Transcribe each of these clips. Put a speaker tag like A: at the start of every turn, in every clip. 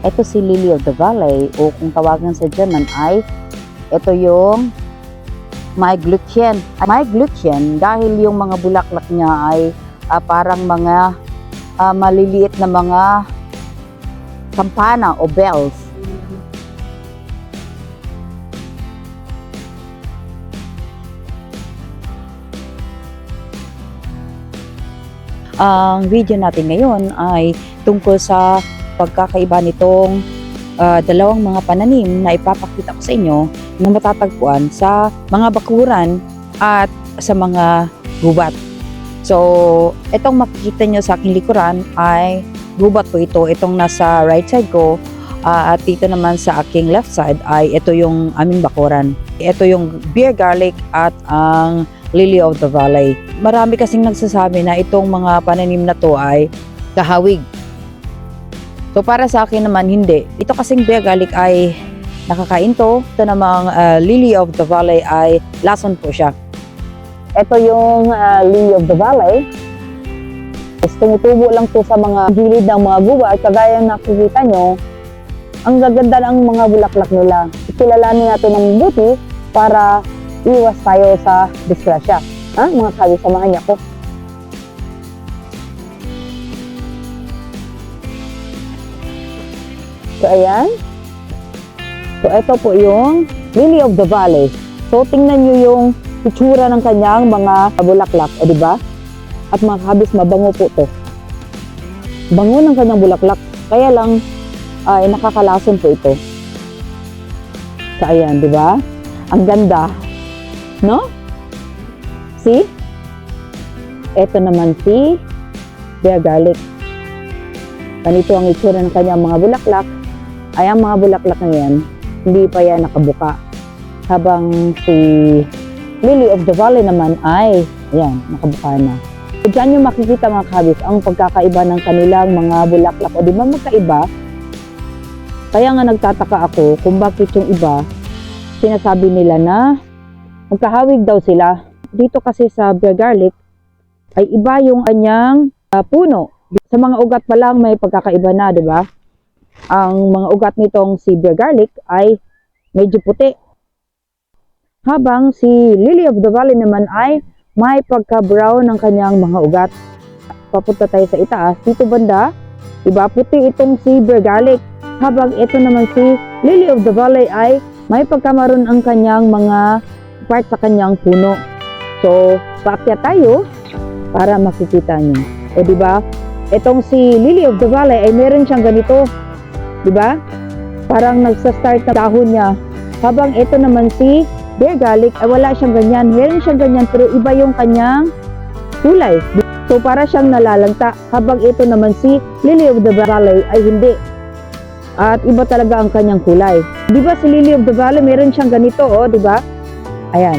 A: Ito si Lily of the Valley, o kung tawagan sa German ay ito yung Maiglöckchen. Maiglöckchen dahil yung mga bulaklak niya ay parang mga maliliit na mga kampana o bells. Ang video natin ngayon ay tungkol sa pagkakaiba nitong dalawang mga pananim na ipapakita ko sa inyo na matatagpuan sa mga bakuran at sa mga gubat. So, itong makikita nyo sa aking likuran ay gubat po ito. Itong nasa right side ko at dito naman sa aking left side ay ito yung aming bakuran. Ito yung beer garlic at ang Lily of the Valley. Marami kasing nagsasabi na itong mga pananim na to ay kahawig. So para sa akin naman hindi. Ito kasing beer garlic ay nakakain to. Ito namang Lily of the Valley ay lason po siya. Ito yung Lily of the Valley. Tumutubo lang to sa mga gilid ng mga gubat. Kagaya nakikita nyo, ang gaganda ng mga bulaklak nila. Kilalanin natin ng mabuti para iwas tayo sa disgrasya. Mga kabi, samahan niyo ako. So, ayan. So, ito po yung Lily of the Valley. So, tingnan nyo yung itsura ng kanyang mga bulaklak. O, diba? At mga kabis, mabango po to. Bango ng kanyang bulaklak. Kaya lang, ay nakakalason po ito. So, ayan, diba? Ang ganda. No? See? Ito naman si beer garlic. Ganito ang itsura ng kanyang mga bulaklak. Ay ang mga bulaklak na yan, hindi pa yan nakabuka. Habang si Lily of the Valley naman ay, ayan, nakabuka na. So, dyan yung makikita mga kabis, ang pagkakaiba ng kanilang mga bulaklak. O di ba magkaiba? Kaya nga nagtataka ako kung bakit yung iba, sinasabi nila na magkahawig daw sila. Dito kasi sa beer garlic ay iba yung kanyang puno. Sa mga ugat pa lang may pagkakaiba na, di ba? Ang mga ugat nitong si beer garlic ay medyo puti. Habang si Lily of the Valley naman ay may pagka-brown ng kanyang mga ugat. Papunta tayo sa itaas. Dito banda, iba puti itong si beer garlic. Habang ito naman si Lily of the Valley ay may pagkamaroon ang kanyang mga part sa kanyang puno. So, paakyat tayo para makikita nyo. O, diba? Itong si Lily of the Valley ay meron siyang ganito. Diba? Parang nagsa-start na dahon niya. Habang ito naman si beer garlic ay wala siyang ganyan. Meron siyang ganyan pero iba yung kanyang kulay. So, para siyang nalalanta. Habang ito naman si Lily of the Valley ay hindi. At iba talaga ang kanyang kulay. Diba si Lily of the Valley meron siyang ganito, oh, diba? Ayan.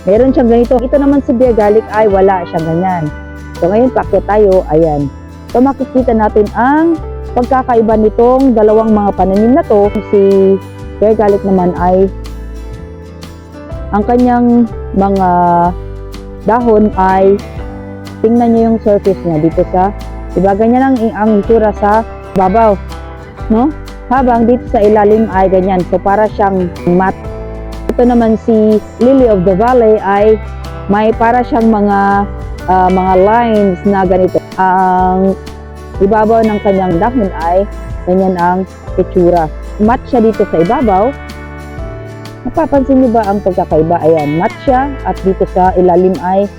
A: Meron siyang ganito. Ito naman si beer garlic ay wala siyang ganyan. So ngayon paakyat tayo. Ayan. So makikita natin ang pagkakaiba nitong dalawang mga pananim na to. Si beer garlic naman ay ang kanyang mga dahon ay tingnan niyo yung surface niya dito sa, diba ganyan ang itsura sa babaw, no? Habang dito sa ilalim ay ganyan. So para siyang matte. Ito naman si Lily of the Valley ay may para siyang mga lines na ganito. Ang ibabaw ng kanyang dahon ay ganyan ang itsura. Matte siya dito sa ibabaw. Napapansin niyo ba ang pagkakaiba? Ayan, matte siya at dito sa ilalim ay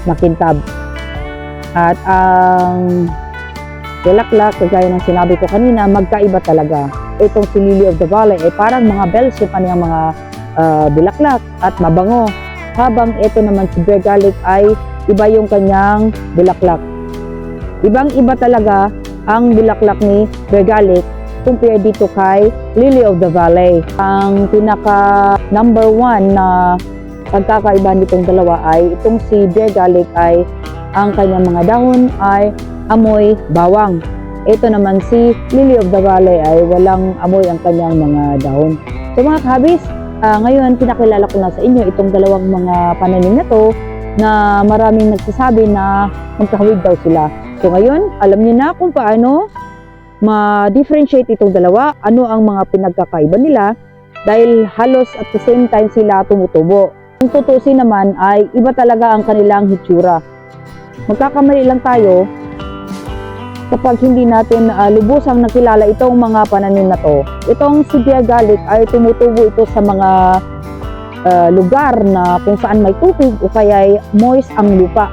A: makintab. At ang bulaklak, kagaya ng sinabi ko kanina, magkaiba talaga. Itong si Lily of the Valley ay parang mga bells yung kanyang mga bulaklak at mabango. Habang ito naman si beer garlic ay iba yung kanyang bulaklak. Ibang-iba talaga ang bulaklak ni beer garlic compare dito kay Lily of the Valley. Ang pinaka number 1 na pagkakaiba nitong dalawa ay itong si beer garlic ay ang kanyang mga dahon ay amoy bawang. Ito naman si Lily of the Valley ay walang amoy ang kanyang mga dahon. So mga kabis, ngayon pinakilala ko na sa inyo itong dalawang mga pananim na to na maraming nagsasabi na magkahawig daw sila. So ngayon, alam niyo na kung paano ma-differentiate itong dalawa, ano ang mga pinagkakaiba nila dahil halos at the same time sila tumutubo. Kung tutusin naman ay iba talaga ang kanilang hitsura. Magkakamali lang tayo kapag hindi natin lubusang nakilala itong mga pananim na to. Itong si Bear Garlic ay tumutubo ito sa mga lugar na kung saan may tubig o kaya moist ang lupa.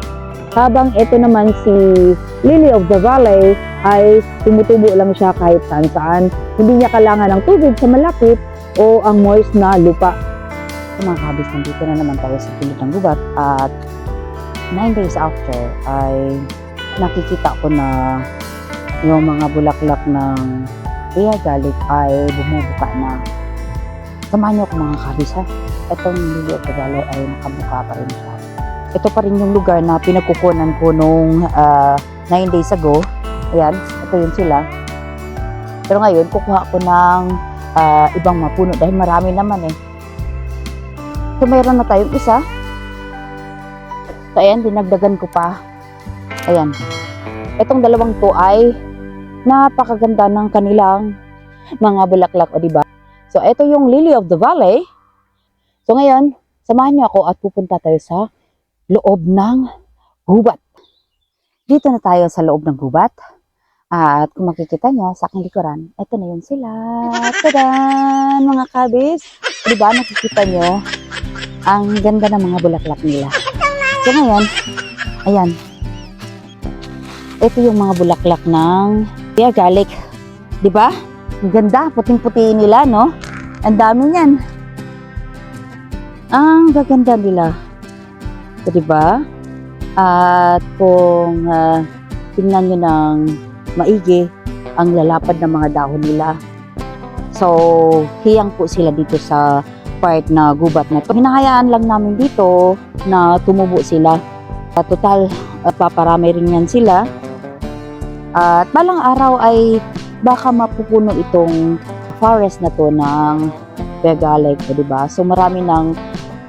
A: Habang ito naman si Lily of the Valley ay tumutubo lang siya kahit saan. Hindi niya kailangan ng tubig sa malapit o ang moist na lupa. So, mga kabis, nandito na naman tayo sa gilid ng gubat at 9 days after ay nakikita ko na yung mga bulaklak ng Bear Garlic ay bumubuka na. Samahan niyo ako mga kabis ha. Itong Lily of the Valley ay nakabuka pa rin siya. Ito pa rin yung lugar na pinagkukunan ko nung 9 days ago. Ayan, ito yun sila. Pero ngayon, kukuha ko ng ibang mapuno dahil marami naman eh. So, mayroon na tayong isa. So, ayan, dinagdagan ko pa. Ayan. Itong dalawang to ay napakaganda ng kanilang mga bulaklak, o diba? So, ito yung Lily of the Valley. So, ngayon, samahan niyo ako at pupunta tayo sa loob ng gubat. Dito na tayo sa loob ng gubat. At kung makikita nyo sa aking likuran, ito na yun sila. Tadan! Mga kabis! Diba nakikita nyo? Ang ganda ng mga bulaklak nila. So ngayon, ayan. Ito yung mga bulaklak ng Bear Garlic. Diba? Ang ganda. Puting-puti nila, no? Ang dami niyan. Ang gaganda nila. So, diba? At kung tingnan nyo ng maigi, ang lalapad ng mga dahon nila. So, hiyang po sila dito sa part na gubat na ito. Hinahayaan lang namin dito na tumubo sila. Total, paparami rin yan sila. At balang araw ay baka mapupuno itong forest na to ng Bear Garlic, diba? So, marami nang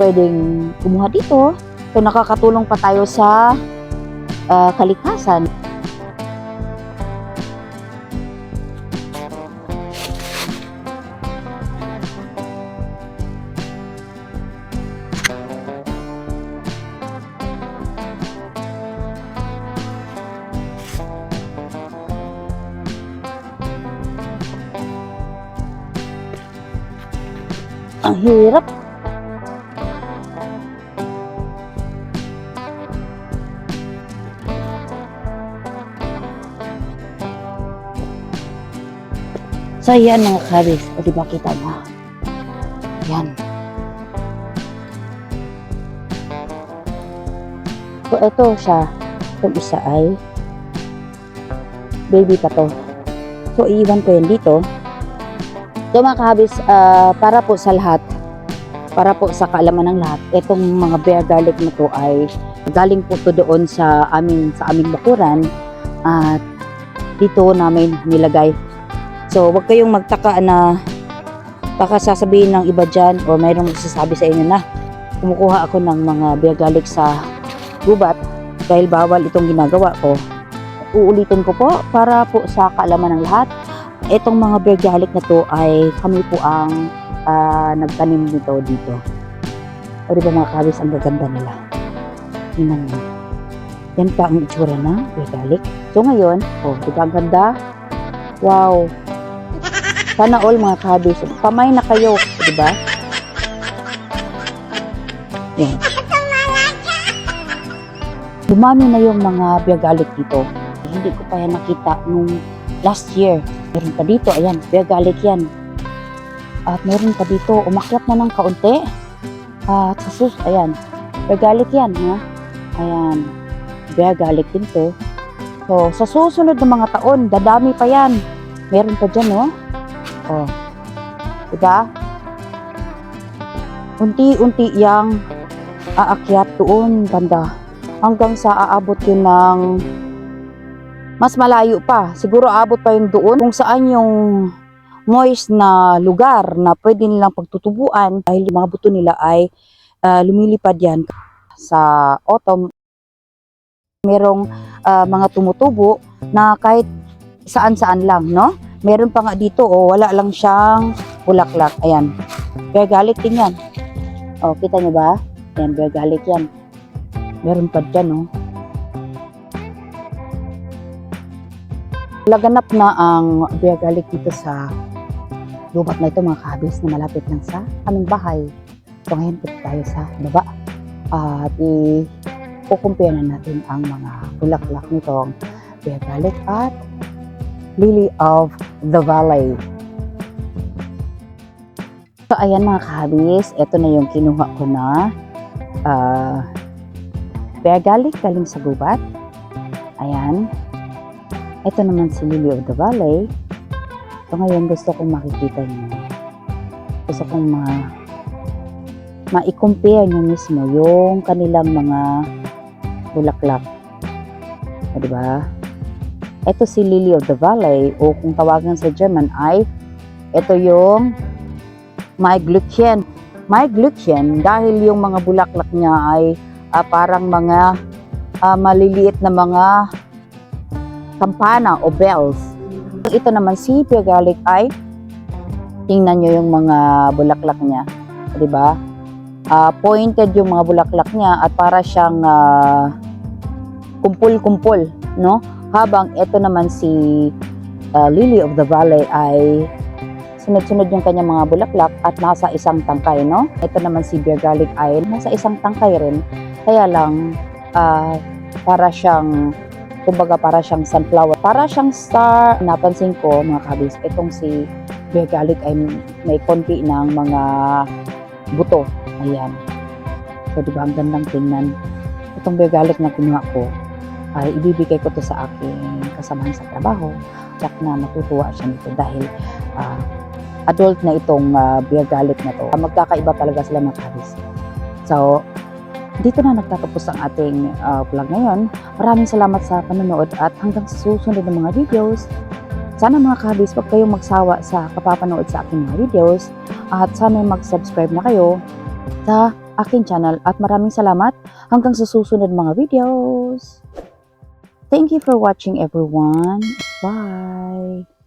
A: pwedeng kumuha dito. So, nakakatulong pa tayo sa kalikasan. Ang hirap. So, yan mga kabis. O, diba kita nyo? Yan. So, ito siya. Itong isa ay baby pa to. So, iiwan ko yan dito. So, mga kabis, para po sa lahat, para po sa kaalaman ng lahat, itong mga Bear Garlic na to ay galing po to doon sa aming bakuran at dito namin nilagay. So, wag kayong magtaka na baka sasabihin ng iba dyan o mayroong magsasabi sa inyo na kumukuha ako ng mga Bear Garlic sa gubat dahil bawal itong ginagawa ko. Uulitin ko po para po sa kaalaman ng lahat. Itong mga Bear Garlic na to ay kami po ang nagtanim dito. O diba mga kabis, ang gaganda nila. Tingnan mo. Yan pa ang itsura ng Bear Garlic. So ngayon, diba ang ganda? Wow! Sana all mga kabis. Pamay na kayo, diba? Yan. Dumami na yung mga Bear Garlic dito. Hindi ko pa yan nakita nung last year. Meron pa dito, ayan, Bear Garlic yan. At meron pa dito, umakyat na ng kaunti. At ayan, Bear Garlic yan, ha? Ayan, Bear Garlic din to. So, sa susunod na mga taon, dadami pa yan. Meron pa dyan, no? Oh. Diba? Unti-unti yang aakyat doon, banda. Hanggang sa aabot yun ng mas malayo pa. Siguro aabot pa yun doon kung saan yung moist na lugar na pwede nilang pagtutubuan dahil yung mga buto nila ay lumilipad yan sa autumn. Merong mga tumutubo na kahit saan-saan lang, no? Meron pa nga dito, wala lang siyang bulaklak. Ayan. Bear garlic din yan. Kita nyo ba? Ayan, bear garlic yan. Meron pa dyan, Laganap na ang bear garlic dito sa lubat na ito, mga kahabis, na malapit lang sa aming bahay. So ngayon punta tayo sa baba at i-compare na natin ang mga bulaklak nitong bear garlic at lily of the valley. So ayan mga kahabis, ito na yung kinuha ko na bear garlic galing sa gubat. Ayan. Ito naman si lily of the valley. So ngayon gusto kong makikita nyo. Gusto kong ma-compare nyo mismo yung kanilang mga bulaklak. Diba? Ito si lily of the valley, o kung tawagan sa German ay ito yung Maiglöckchen. Maiglöckchen dahil yung mga bulaklak niya ay parang mga maliliit na mga kampana o bells. Ito naman si bear garlic ay tingnan nyo yung mga bulaklak niya, 'di ba? Pointed yung mga bulaklak niya at para siyang kumpul-kumpul, no? Habang ito naman si lily of the valley ay sunod-sunod yung kanyang mga bulaklak at nasa isang tangkay, no? Ito naman si bear garlic ay nasa isang tangkay rin. Kaya lang para siyang, kumbaga para siyang sunflower, para siyang star. Napansin ko mga kabis, itong si bear garlic ay may konti ng mga buto. Ayan. So diba ang gandang tingnan. Itong bear garlic na kinuha ko ay ibibigay ko to sa aking kasamahan sa trabaho. At na matutuwa siya nito dahil adult na itong bear garlic na to. Magkakaiba talaga sila mga kabis. So dito na nagtatapos ang ating vlog ngayon. Maraming salamat sa panonood at hanggang sa susunod ng mga videos. Sana mga kabis, wag kayong magsawa sa kapapanood sa aking mga videos at sana mag-subscribe na kayo sa aking channel at maraming salamat hanggang sa susunod mga videos. Thank you for watching everyone. Bye!